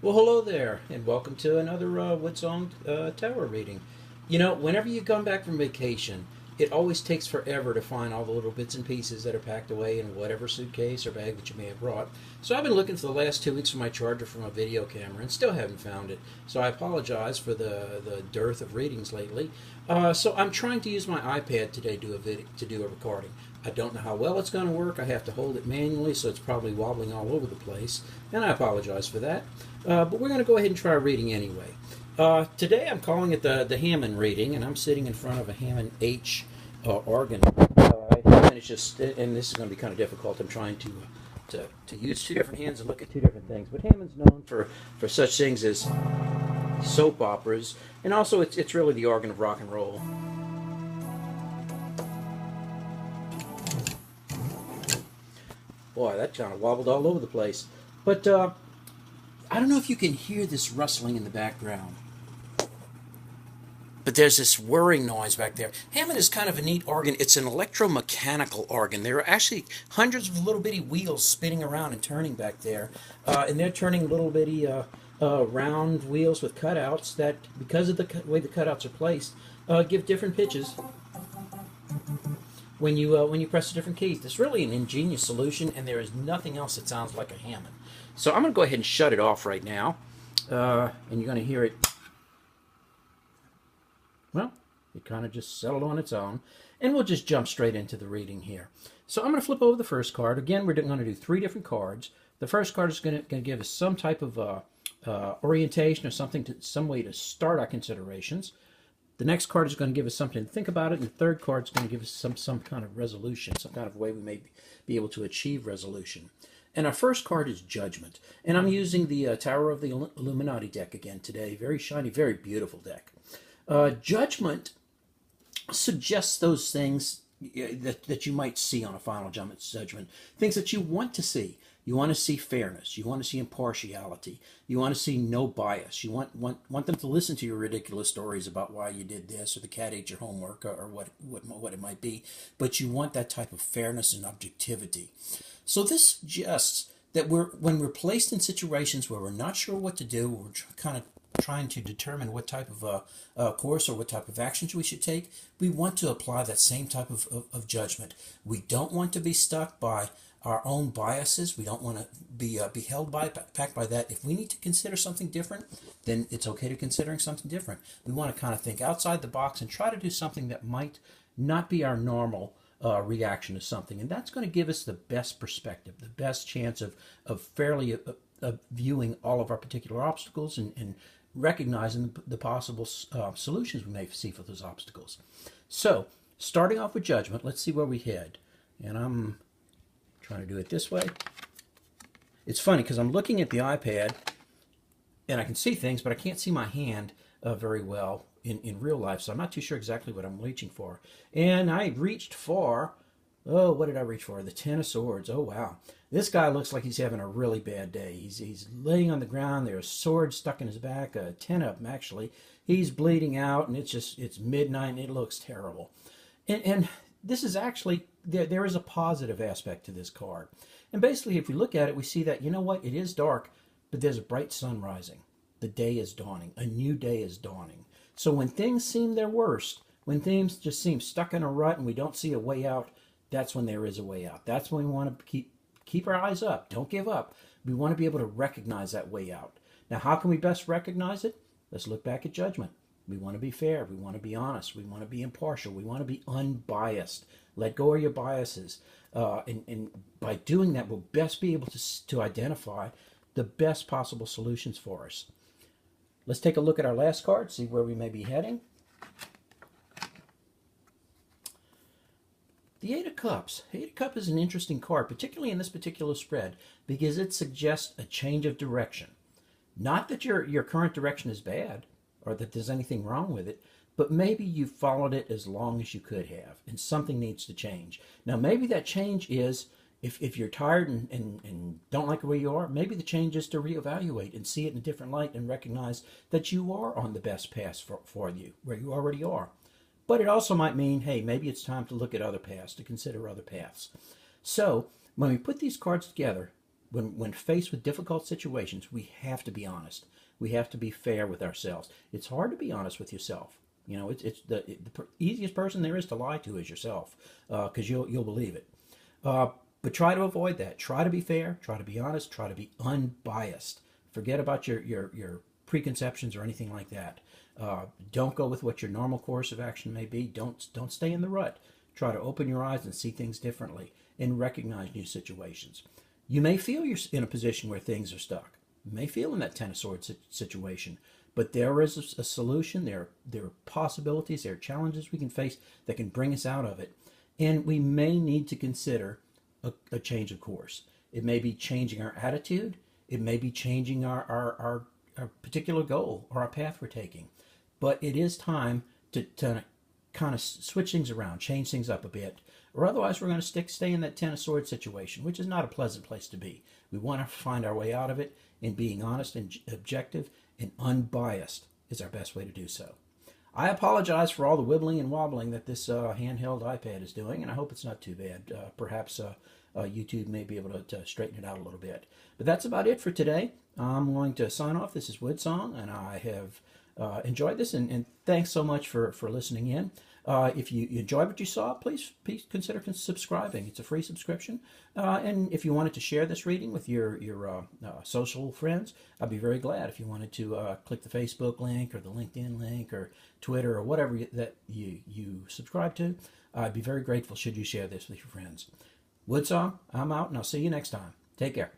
Well, hello there, and welcome to another Woodsong Tower reading. You know, whenever you come back from vacation, it always takes forever to find all the little bits and pieces that are packed away in whatever suitcase or bag that you may have brought. So I've been looking for the last 2 weeks for my charger for my video camera and still haven't found it. So I apologize for the dearth of readings lately. So I'm trying to use my iPad today to do a recording. I don't know how well it's going to work. I have to hold it manually, so it's probably wobbling all over the place, and I apologize for that. But we're going to go ahead and try reading anyway. Today I'm calling it the Hammond reading, and I'm sitting in front of a Hammond H organ. And it's just, and this is going to be kind of difficult. I'm trying to use two different hands and look at two different things. But Hammond's known for such things as soap operas, and also it's really the organ of rock and roll. Boy, that kind of wobbled all over the place. But I don't know if you can hear this rustling in the background. But there's this whirring noise back there. Hammond is kind of a neat organ. It's an electromechanical organ. There are actually hundreds of little bitty wheels spinning around and turning back there. And they're turning little bitty round wheels with cutouts that, because of the way the cutouts are placed, give different pitches when you press the different keys. It's really an ingenious solution, and there is nothing else that sounds like a Hammond. So I'm going to go ahead and shut it off right now, and you're going to hear it. Well, it kind of just settled on its own, and we'll just jump straight into the reading here. So I'm going to flip over the first card. Again, we're going to do three different cards. The first card is going to give us some type of orientation or some way to start our considerations. The next card is going to give us something to think about it, and the third card is going to give us some kind of resolution, some kind of way we may be able to achieve resolution. And our first card is Judgment, and I'm using the Tower of the Illuminati deck again today. Very shiny, very beautiful deck. Judgment suggests those things that you might see on a final judgment, things that you want to see. You want to see fairness. You want to see impartiality. You want to see no bias. You want them to listen to your ridiculous stories about why you did this, or the cat ate your homework, or what it might be. But you want that type of fairness and objectivity. So this suggests that when we're placed in situations where we're not sure what to do, we're kind of trying to determine what type of course or what type of actions we should take, we want to apply that same type of judgment. We don't want to be stuck by our own biases. We don't want to be held back by that. If we need to consider something different, then it's okay to considering something different. We want to kind of think outside the box and try to do something that might not be our normal reaction to something. And that's going to give us the best perspective, the best chance of fairly viewing all of our particular obstacles and recognizing the possible solutions we may see for those obstacles. So, starting off with Judgment, let's see where we head. And I'm trying to do it this way. It's funny because I'm looking at the iPad and I can see things, but I can't see my hand very well in real life, so I'm not too sure exactly what I'm reaching for. And I reached for, what did I reach for? The Ten of Swords. Oh, wow. This guy looks like he's having a really bad day. He's laying on the ground. There's swords stuck in his back, 10 of them actually. He's bleeding out, and it's midnight, and it looks terrible. And this is actually, there is a positive aspect to this card. And basically, if we look at it, we see that, you know what, it is dark, but there's a bright sun rising. The day is dawning. A new day is dawning. So when things seem their worst, when things just seem stuck in a rut and we don't see a way out, that's when there is a way out. That's when we want to keep our eyes up. Don't give up. We want to be able to recognize that way out. Now, how can we best recognize it? Let's look back at Judgment. We want to be fair. We want to be honest. We want to be impartial. We want to be unbiased. Let go of your biases. And by doing that, we'll best be able to identify the best possible solutions for us. Let's take a look at our last card, see where we may be heading. The Eight of Cups. Eight of Cups is an interesting card, particularly in this particular spread, because it suggests a change of direction. Not that your current direction is bad, or that there's anything wrong with it, but maybe you followed it as long as you could have, and something needs to change. Now, maybe that change is, if you're tired and don't like where you are, maybe the change is to reevaluate and see it in a different light and recognize that you are on the best path for you, where you already are. But it also might mean, hey, maybe it's time to look at other paths, to consider other paths. So, when we put these cards together, when faced with difficult situations, we have to be honest. We have to be fair with ourselves. It's hard to be honest with yourself. You know, it's the easiest person there is to lie to is yourself, because you'll believe it. But try to avoid that. Try to be fair. Try to be honest. Try to be unbiased. Forget about your preconceptions or anything like that. Don't go with what your normal course of action may be. Don't stay in the rut. Try to open your eyes and see things differently and recognize new situations. You may feel you're in a position where things are stuck. You may feel in that Ten of Swords situation, but there is a solution. There are possibilities. There are challenges we can face that can bring us out of it. And we may need to consider a change of course. It may be changing our attitude. It may be changing our particular goal or our path we're taking. But it is time to kind of switch things around, change things up a bit, or otherwise we're going to stay in that Ten of Swords situation, which is not a pleasant place to be. We want to find our way out of it, and being honest and objective and unbiased is our best way to do so. I apologize for all the wibbling and wobbling that this handheld iPad is doing, and I hope it's not too bad. Perhaps YouTube may be able to straighten it out a little bit. But that's about it for today. I'm going to sign off. This is Woodsong, and I have enjoyed this, and thanks so much for listening in. If you enjoyed what you saw, please consider subscribing. It's a free subscription. And if you wanted to share this reading with your social friends, I'd be very glad. If you wanted to click the Facebook link or the LinkedIn link or Twitter or whatever that you subscribe to, I'd be very grateful should you share this with your friends. Woodsong, I'm out, and I'll see you next time. Take care.